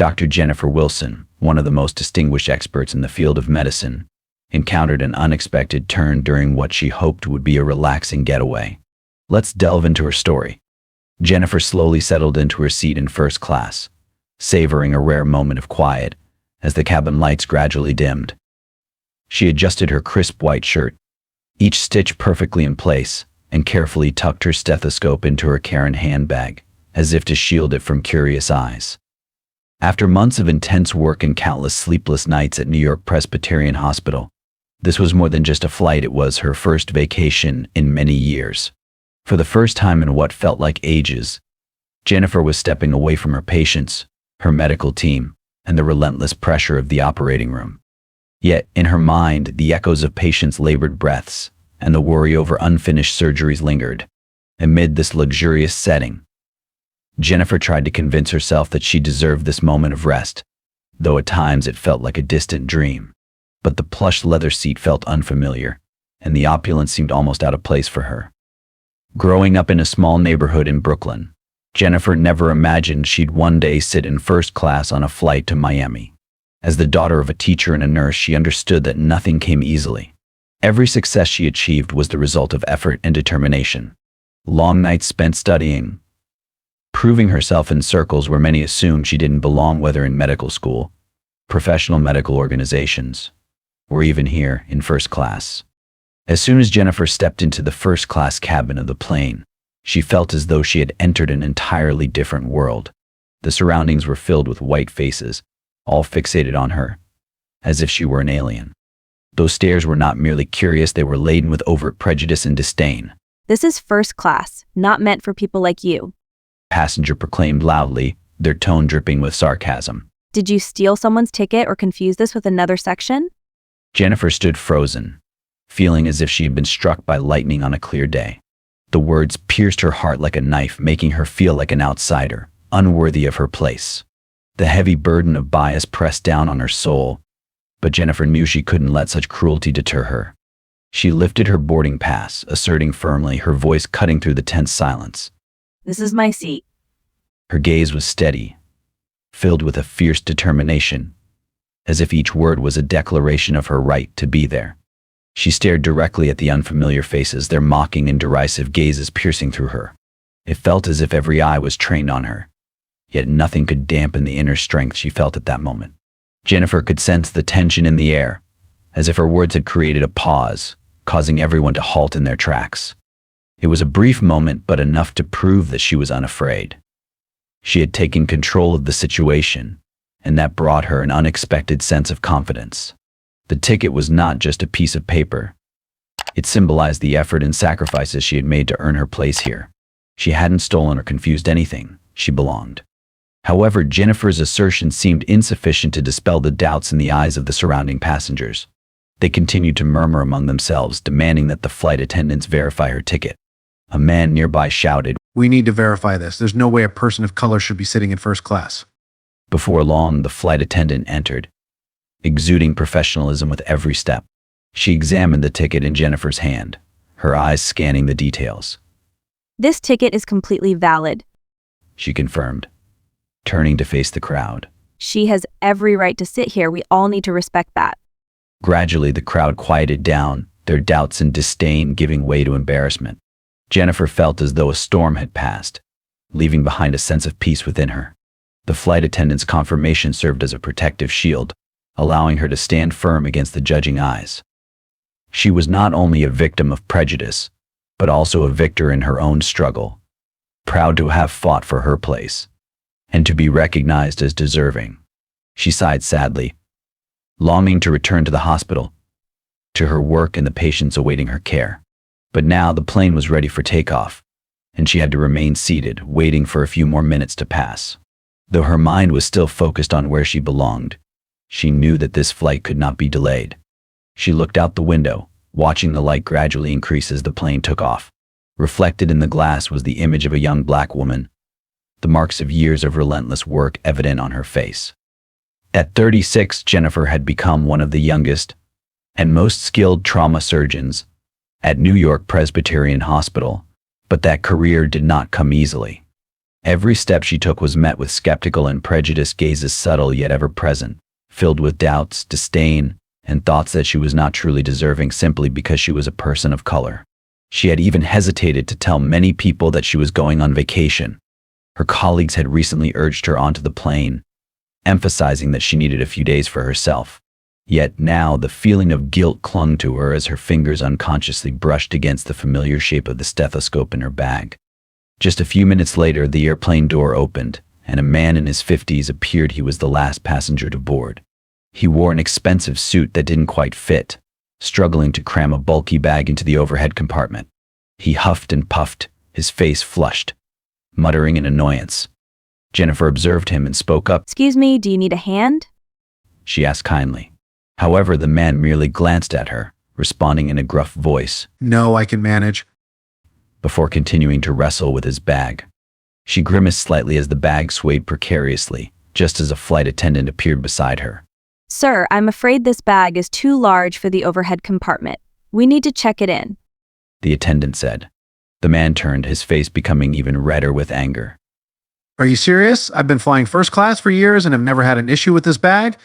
Dr. Jennifer Wilson, one of the most distinguished experts in the field of medicine, encountered an unexpected turn during what she hoped would be a relaxing getaway. Let's delve into her story. Jennifer slowly settled into her seat in first class, savoring a rare moment of quiet as the cabin lights gradually dimmed. She adjusted her crisp white shirt, each stitch perfectly in place, and carefully tucked her stethoscope into her Karen handbag, as if to shield it from curious eyes. After months of intense work and countless sleepless nights at New York Presbyterian Hospital, this was more than just a flight, it was her first vacation in many years. For the first time in what felt like ages, Jennifer was stepping away from her patients, her medical team, and the relentless pressure of the operating room. Yet, in her mind, the echoes of patients' labored breaths and the worry over unfinished surgeries lingered. Amid this luxurious setting, Jennifer tried to convince herself that she deserved this moment of rest, though at times it felt like a distant dream. But the plush leather seat felt unfamiliar, and the opulence seemed almost out of place for her. Growing up in a small neighborhood in Brooklyn, Jennifer never imagined she'd one day sit in first class on a flight to Miami. As the daughter of a teacher and a nurse, she understood that nothing came easily. Every success she achieved was the result of effort and determination. Long nights spent studying, proving herself in circles where many assumed she didn't belong, whether in medical school, professional medical organizations, or even here in first class. As soon as Jennifer stepped into the first-class cabin of the plane, she felt as though she had entered an entirely different world. The surroundings were filled with white faces, all fixated on her, as if she were an alien. Those stares were not merely curious, they were laden with overt prejudice and disdain. "This is first class, not meant for people like you," A passenger proclaimed loudly, their tone dripping with sarcasm. "Did you steal someone's ticket or confuse this with another section?" Jennifer stood frozen, feeling as if she had been struck by lightning on a clear day. The words pierced her heart like a knife, making her feel like an outsider, unworthy of her place. The heavy burden of bias pressed down on her soul, but Jennifer knew she couldn't let such cruelty deter her. She lifted her boarding pass, asserting firmly, her voice cutting through the tense silence. "This is my seat." Her gaze was steady, filled with a fierce determination, as if each word was a declaration of her right to be there. She stared directly at the unfamiliar faces, their mocking and derisive gazes piercing through her. It felt as if every eye was trained on her, yet nothing could dampen the inner strength she felt at that moment. Jennifer could sense the tension in the air, as if her words had created a pause, causing everyone to halt in their tracks. It was a brief moment, but enough to prove that she was unafraid. She had taken control of the situation, and that brought her an unexpected sense of confidence. The ticket was not just a piece of paper. It symbolized the effort and sacrifices she had made to earn her place here. She hadn't stolen or confused anything. She belonged. However, Jennifer's assertion seemed insufficient to dispel the doubts in the eyes of the surrounding passengers. They continued to murmur among themselves, demanding that the flight attendants verify her ticket. A man nearby shouted, "We need to verify this. There's no way a person of color should be sitting in first class." Before long, the flight attendant entered, exuding professionalism with every step. She examined the ticket in Jennifer's hand, her eyes scanning the details. "This ticket is completely valid," she confirmed, turning to face the crowd. "She has every right to sit here. We all need to respect that." Gradually, the crowd quieted down, their doubts and disdain giving way to embarrassment. Jennifer felt as though a storm had passed, leaving behind a sense of peace within her. The flight attendant's confirmation served as a protective shield, allowing her to stand firm against the judging eyes. She was not only a victim of prejudice, but also a victor in her own struggle, proud to have fought for her place, and to be recognized as deserving. She sighed sadly, longing to return to the hospital, to her work and the patients awaiting her care. But now the plane was ready for takeoff, and she had to remain seated, waiting for a few more minutes to pass. Though her mind was still focused on where she belonged, she knew that this flight could not be delayed. She looked out the window, watching the light gradually increase as the plane took off. Reflected in the glass was the image of a young black woman, the marks of years of relentless work evident on her face. At 36, Jennifer had become one of the youngest and most skilled trauma surgeons at New York Presbyterian Hospital, but that career did not come easily. Every step she took was met with skeptical and prejudiced gazes, subtle yet ever present, filled with doubts, disdain, and thoughts that she was not truly deserving simply because she was a person of color. She had even hesitated to tell many people that she was going on vacation. Her colleagues had recently urged her onto the plane, emphasizing that she needed a few days for herself. Yet now the feeling of guilt clung to her as her fingers unconsciously brushed against the familiar shape of the stethoscope in her bag. Just a few minutes later, the airplane door opened, and a man in his 50s appeared. He was the last passenger to board. He wore an expensive suit that didn't quite fit, struggling to cram a bulky bag into the overhead compartment. He huffed and puffed, his face flushed, muttering in annoyance. Jennifer observed him and spoke up. Excuse me, do you need a hand? She asked kindly. However, the man merely glanced at her, responding in a gruff voice. No, I can manage. Before continuing to wrestle with his bag. She grimaced slightly as the bag swayed precariously, just as a flight attendant appeared beside her. Sir, I'm afraid this bag is too large for the overhead compartment. We need to check it in, the attendant said. The man turned, his face becoming even redder with anger. Are you serious? I've been flying first class for years and have never had an issue with this bag.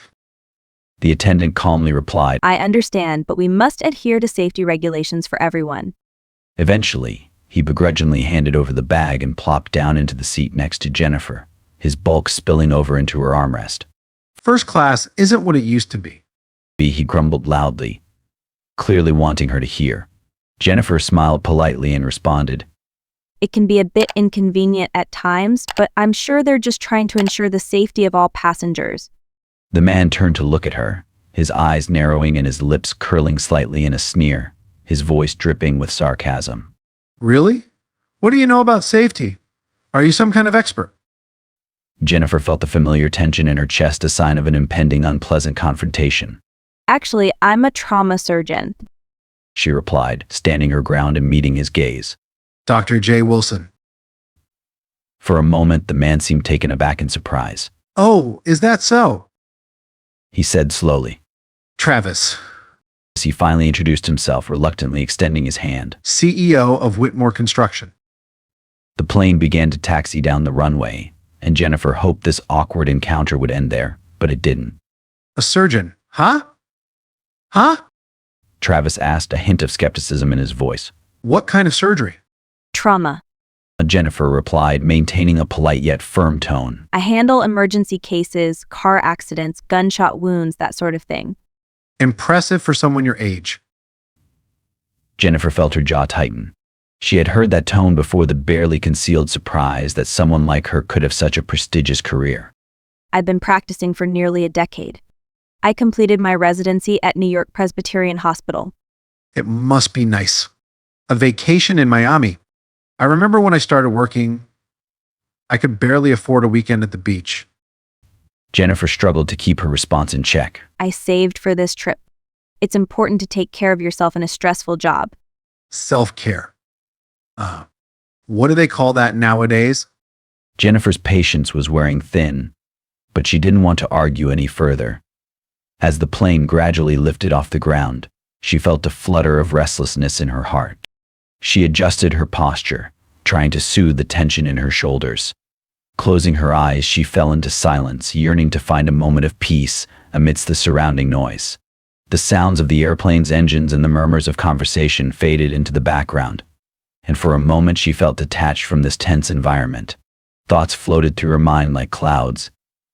The attendant calmly replied. I understand, but we must adhere to safety regulations for everyone. Eventually, he begrudgingly handed over the bag and plopped down into the seat next to Jennifer, his bulk spilling over into her armrest. First class isn't what it used to be. He grumbled loudly, clearly wanting her to hear. Jennifer smiled politely and responded. It can be a bit inconvenient at times, but I'm sure they're just trying to ensure the safety of all passengers. The man turned to look at her, his eyes narrowing and his lips curling slightly in a sneer, his voice dripping with sarcasm. Really? What do you know about safety? Are you some kind of expert? Jennifer felt the familiar tension in her chest, a sign of an impending unpleasant confrontation. Actually, I'm a trauma surgeon, she replied, standing her ground and meeting his gaze. Dr. J. Wilson. For a moment, the man seemed taken aback in surprise. Oh, is that so? He said slowly. Travis. He finally introduced himself, reluctantly extending his hand. CEO of Whitmore Construction. The plane began to taxi down the runway, and Jennifer hoped this awkward encounter would end there, but it didn't. A surgeon, huh? Huh? Travis asked, a hint of skepticism in his voice. What kind of surgery? Trauma. Jennifer replied, maintaining a polite yet firm tone. I handle emergency cases, car accidents, gunshot wounds, that sort of thing. Impressive for someone your age. Jennifer felt her jaw tighten. She had heard that tone before, the barely concealed surprise that someone like her could have such a prestigious career. I've been practicing for nearly a decade. I completed my residency at New York Presbyterian Hospital. It must be nice. A vacation in Miami. I remember when I started working, I could barely afford a weekend at the beach. Jennifer struggled to keep her response in check. I saved for this trip. It's important to take care of yourself in a stressful job. Self-care. What do they call that nowadays? Jennifer's patience was wearing thin, but she didn't want to argue any further. As the plane gradually lifted off the ground, she felt a flutter of restlessness in her heart. She adjusted her posture, trying to soothe the tension in her shoulders. Closing her eyes, she fell into silence, yearning to find a moment of peace amidst the surrounding noise. The sounds of the airplane's engines and the murmurs of conversation faded into the background, and for a moment she felt detached from this tense environment. Thoughts floated through her mind like clouds,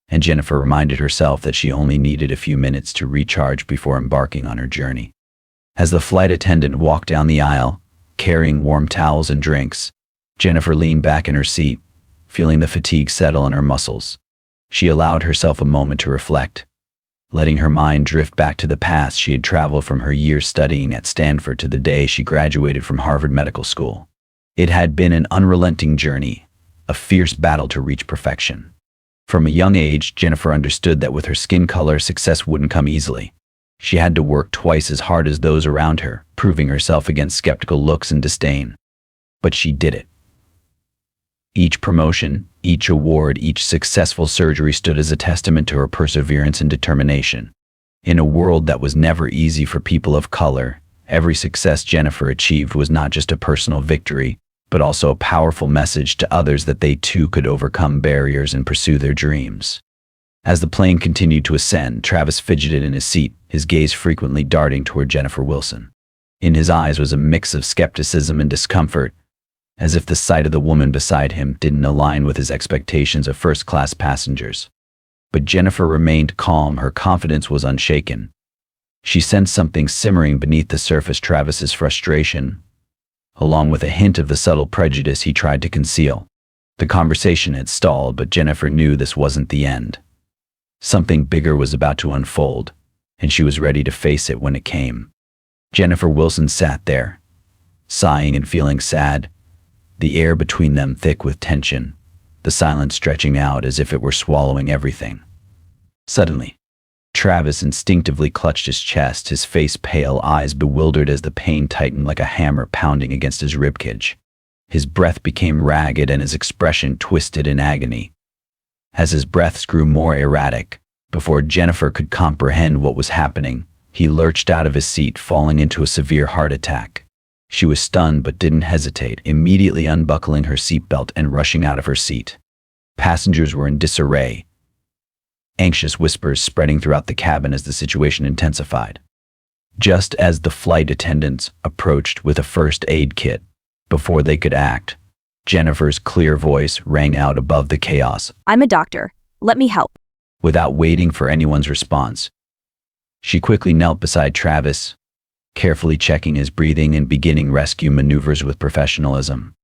and Jennifer reminded herself that she only needed a few minutes to recharge before embarking on her journey. As the flight attendant walked down the aisle, carrying warm towels and drinks, Jennifer leaned back in her seat, feeling the fatigue settle in her muscles. She allowed herself a moment to reflect, letting her mind drift back to the past she had traveled from her years studying at Stanford to the day she graduated from Harvard Medical School. It had been an unrelenting journey, a fierce battle to reach perfection. From a young age, Jennifer understood that with her skin color, success wouldn't come easily. She had to work twice as hard as those around her, proving herself against skeptical looks and disdain. But she did it. Each promotion, each award, each successful surgery stood as a testament to her perseverance and determination. In a world that was never easy for people of color, every success Jennifer achieved was not just a personal victory, but also a powerful message to others that they too could overcome barriers and pursue their dreams. As the plane continued to ascend, Travis fidgeted in his seat, his gaze frequently darting toward Jennifer Wilson. In his eyes was a mix of skepticism and discomfort, as if the sight of the woman beside him didn't align with his expectations of first-class passengers. But Jennifer remained calm, her confidence was unshaken. She sensed something simmering beneath the surface, Travis's frustration, along with a hint of the subtle prejudice he tried to conceal. The conversation had stalled, but Jennifer knew this wasn't the end. Something bigger was about to unfold, and she was ready to face it when it came. Jennifer Wilson sat there, sighing and feeling sad, the air between them thick with tension, the silence stretching out as if it were swallowing everything. Suddenly, Travis instinctively clutched his chest, his face pale, eyes bewildered as the pain tightened like a hammer pounding against his ribcage. His breath became ragged and his expression twisted in agony. As his breaths grew more erratic, before Jennifer could comprehend what was happening, he lurched out of his seat, falling into a severe heart attack. She was stunned but didn't hesitate, immediately unbuckling her seatbelt and rushing out of her seat. Passengers were in disarray, anxious whispers spreading throughout the cabin as the situation intensified. Just as the flight attendants approached with a first aid kit, before they could act, Jennifer's clear voice rang out above the chaos. I'm a doctor. Let me help. Without waiting for anyone's response, she quickly knelt beside Travis, carefully checking his breathing and beginning rescue maneuvers with professionalism.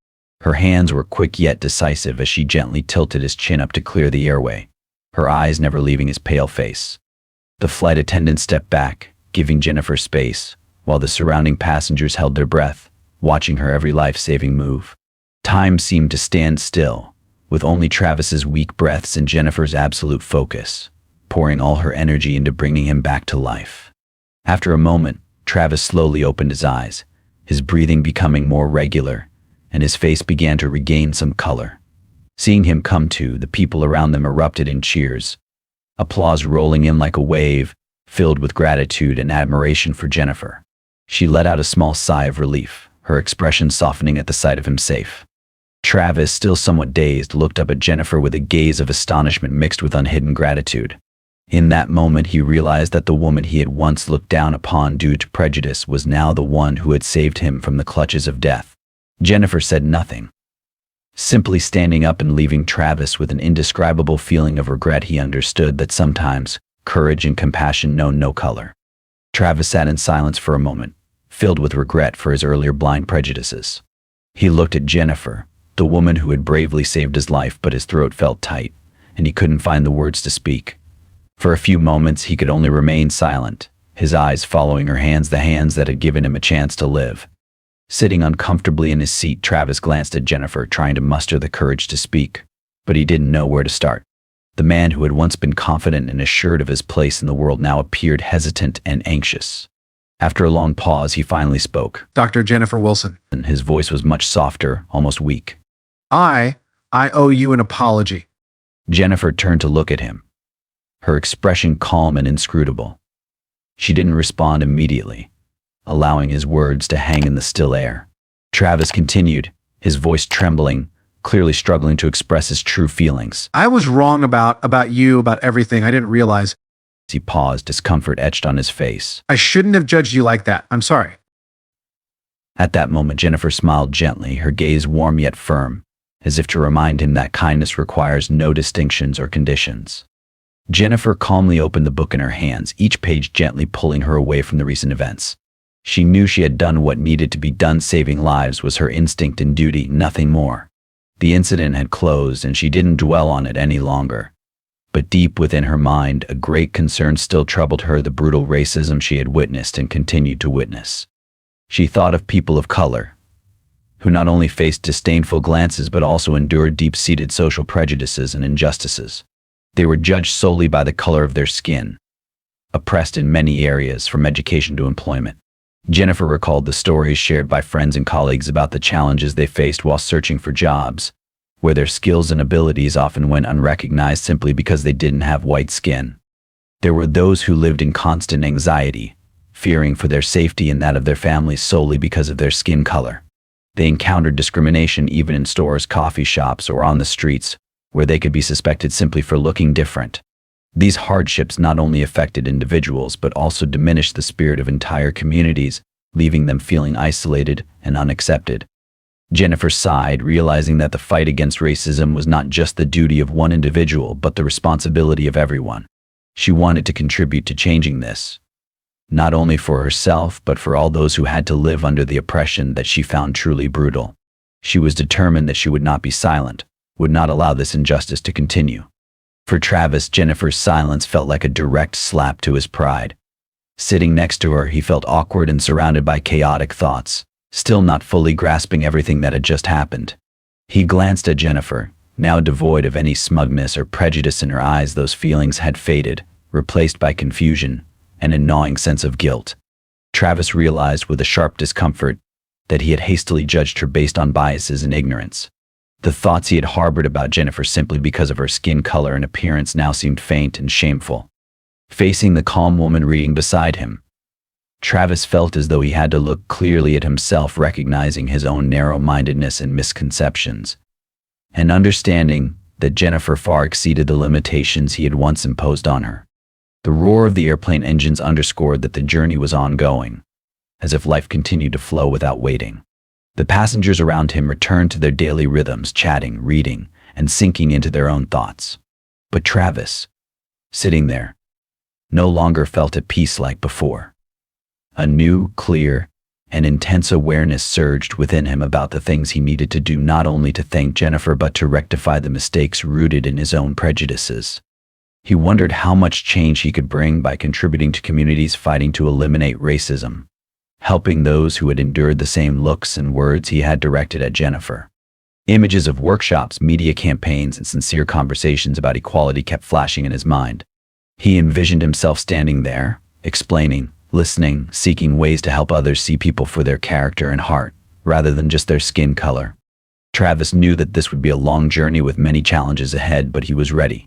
Her hands were quick yet decisive as she gently tilted his chin up to clear the airway, her eyes never leaving his pale face. The flight attendant stepped back, giving Jennifer space, while the surrounding passengers held their breath, watching her every life-saving move. Time seemed to stand still, with only Travis's weak breaths and Jennifer's absolute focus, pouring all her energy into bringing him back to life. After a moment, Travis slowly opened his eyes, his breathing becoming more regular, and his face began to regain some color. Seeing him come to, the people around them erupted in cheers, applause rolling in like a wave, filled with gratitude and admiration for Jennifer. She let out a small sigh of relief, her expression softening at the sight of him safe. Travis, still somewhat dazed, looked up at Jennifer with a gaze of astonishment mixed with unhidden gratitude. In that moment, he realized that the woman he had once looked down upon due to prejudice was now the one who had saved him from the clutches of death. Jennifer said nothing, simply standing up and leaving Travis with an indescribable feeling of regret. He understood that sometimes courage and compassion know no color. Travis sat in silence for a moment, filled with regret for his earlier blind prejudices. He looked at Jennifer, the woman who had bravely saved his life, but his throat felt tight, and he couldn't find the words to speak. For a few moments, he could only remain silent, his eyes following her hands, the hands that had given him a chance to live. Sitting uncomfortably in his seat, Travis glanced at Jennifer, trying to muster the courage to speak, but he didn't know where to start. The man who had once been confident and assured of his place in the world now appeared hesitant and anxious. After a long pause, he finally spoke. Dr. Jennifer Wilson. And his voice was much softer, almost weak. I owe you an apology. Jennifer turned to look at him, her expression calm and inscrutable. She didn't respond immediately, allowing his words to hang in the still air. Travis continued, his voice trembling, clearly struggling to express his true feelings. I was wrong about you, about everything. I didn't realize. He paused, discomfort etched on his face. I shouldn't have judged you like that. I'm sorry. At that moment, Jennifer smiled gently, her gaze warm yet firm, as if to remind him that kindness requires no distinctions or conditions. Jennifer calmly opened the book in her hands, each page gently pulling her away from the recent events. She knew she had done what needed to be done. Saving lives was her instinct and duty, nothing more. The incident had closed, and she didn't dwell on it any longer. But deep within her mind, a great concern still troubled her, the brutal racism she had witnessed and continued to witness. She thought of people of color, who not only faced disdainful glances but also endured deep-seated social prejudices and injustices. They were judged solely by the color of their skin, oppressed in many areas, from education to employment. Jennifer recalled the stories shared by friends and colleagues about the challenges they faced while searching for jobs, where their skills and abilities often went unrecognized simply because they didn't have white skin. There were those who lived in constant anxiety, fearing for their safety and that of their families solely because of their skin color. They encountered discrimination even in stores, coffee shops, or on the streets, where they could be suspected simply for looking different. These hardships not only affected individuals but also diminished the spirit of entire communities, leaving them feeling isolated and unaccepted. Jennifer sighed, realizing that the fight against racism was not just the duty of one individual but the responsibility of everyone. She wanted to contribute to changing this, not only for herself but for all those who had to live under the oppression that she found truly brutal. She was determined that she would not be silent, would not allow this injustice to continue. For Travis, Jennifer's silence felt like a direct slap to his pride. Sitting next to her, he felt awkward and surrounded by chaotic thoughts, still not fully grasping everything that had just happened. He glanced at Jennifer, now devoid of any smugness or prejudice in her eyes. Those feelings had faded, replaced by confusion and a gnawing sense of guilt. Travis realized with a sharp discomfort that he had hastily judged her based on biases and ignorance. The thoughts he had harbored about Jennifer simply because of her skin color and appearance now seemed faint and shameful. Facing the calm woman reading beside him, Travis felt as though he had to look clearly at himself, recognizing his own narrow-mindedness and misconceptions, and understanding that Jennifer far exceeded the limitations he had once imposed on her. The roar of the airplane engines underscored that the journey was ongoing, as if life continued to flow without waiting. The passengers around him returned to their daily rhythms, chatting, reading, and sinking into their own thoughts. But Travis, sitting there, no longer felt at peace like before. A new, clear, and intense awareness surged within him about the things he needed to do, not only to thank Jennifer but to rectify the mistakes rooted in his own prejudices. He wondered how much change he could bring by contributing to communities fighting to eliminate racism, helping those who had endured the same looks and words he had directed at Jennifer. Images of workshops, media campaigns, and sincere conversations about equality kept flashing in his mind. He envisioned himself standing there, explaining, listening, seeking ways to help others see people for their character and heart, rather than just their skin color. Travis knew that this would be a long journey with many challenges ahead, but he was ready.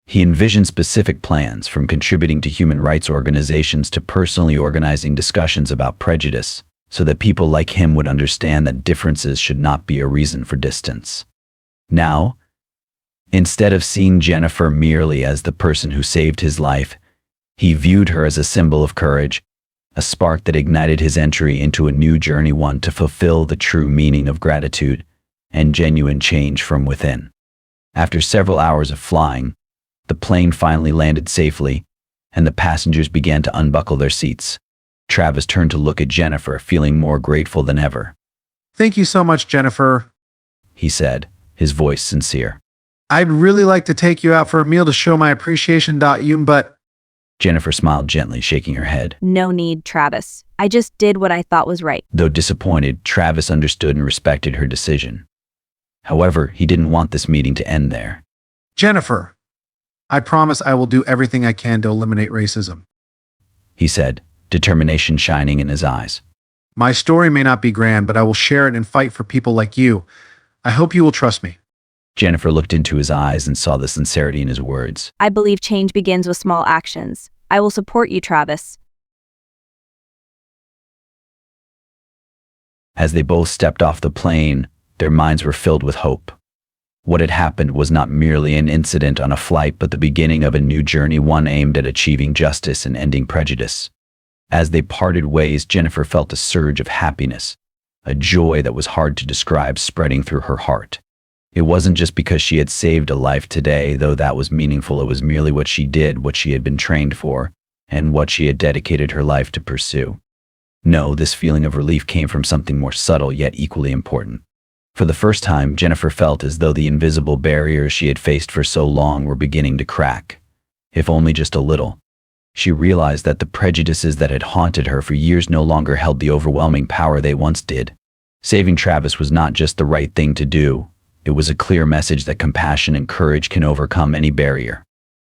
He envisioned specific plans, from contributing to human rights organizations to personally organizing discussions about prejudice, so that people like him would understand that differences should not be a reason for distance. Now, instead of seeing Jennifer merely as the person who saved his life, he viewed her as a symbol of courage, a spark that ignited his entry into a new journey, one to fulfill the true meaning of gratitude and genuine change from within. After several hours of flying, the plane finally landed safely, and the passengers began to unbuckle their seats. Travis turned to look at Jennifer, feeling more grateful than ever. "Thank you so much, Jennifer," he said, his voice sincere. "I'd really like to take you out for a meal to show my appreciation. But Jennifer smiled gently, shaking her head. No need, Travis. I just did what I thought was right. Though disappointed, Travis understood and respected her decision. However, he didn't want this meeting to end there. Jennifer, I promise I will do everything I can to eliminate racism," he said, determination shining in his eyes. "My story may not be grand, but I will share it and fight for people like you. I hope you will trust me." Jennifer looked into his eyes and saw the sincerity in his words. I believe change begins with small actions. I will support you, Travis. As they both stepped off the plane, their minds were filled with hope. What had happened was not merely an incident on a flight, but the beginning of a new journey, one aimed at achieving justice and ending prejudice. As they parted ways, Jennifer felt a surge of happiness, a joy that was hard to describe spreading through her heart. It wasn't just because she had saved a life today, though that was meaningful. It was merely what she did, what she had been trained for, and what she had dedicated her life to pursue. No, this feeling of relief came from something more subtle yet equally important. For the first time, Jennifer felt as though the invisible barriers she had faced for so long were beginning to crack, if only just a little. She realized that the prejudices that had haunted her for years no longer held the overwhelming power they once did. Saving Travis was not just the right thing to do. It was a clear message that compassion and courage can overcome any barrier.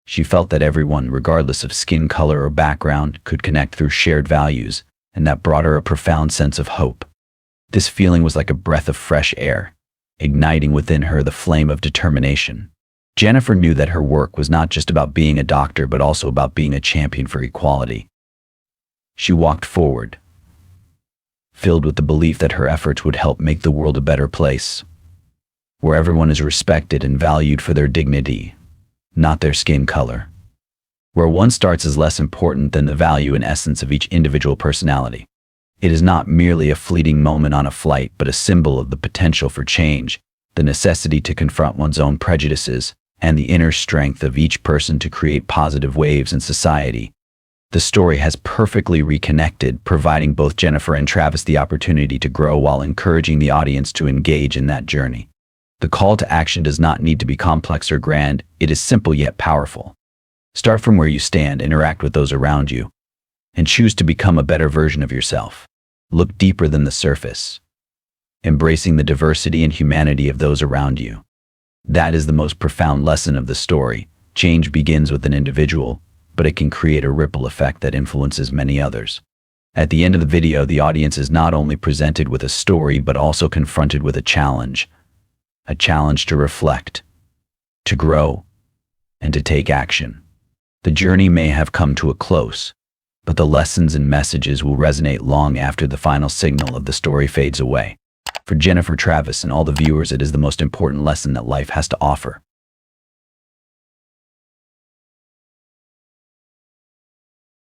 She felt that everyone, regardless of skin color or background, could connect through shared values, and that brought her a profound sense of hope. This feeling was like a breath of fresh air, igniting within her the flame of determination. Jennifer knew that her work was not just about being a doctor, but also about being a champion for equality. She walked forward, filled with the belief that her efforts would help make the world a better place, where everyone is respected and valued for their dignity, not their skin color, where one starts is less important than the value and essence of each individual personality. It is not merely a fleeting moment on a flight, but a symbol of the potential for change, the necessity to confront one's own prejudices, and the inner strength of each person to create positive waves in society. The story has perfectly reconnected, providing both Jennifer and Travis the opportunity to grow while encouraging the audience to engage in that journey. The call to action does not need to be complex or grand, it is simple yet powerful. Start from where you stand, interact with those around you, and choose to become a better version of yourself. Look deeper than the surface, embracing the diversity and humanity of those around you. That is the most profound lesson of the story. Change begins with an individual, but it can create a ripple effect that influences many others. At the end of the video, the audience is not only presented with a story, but also confronted with a challenge to reflect, to grow, and to take action. The journey may have come to a close, but the lessons and messages will resonate long after the final signal of the story fades away. For Jennifer, Travis, and all the viewers, it is the most important lesson that life has to offer.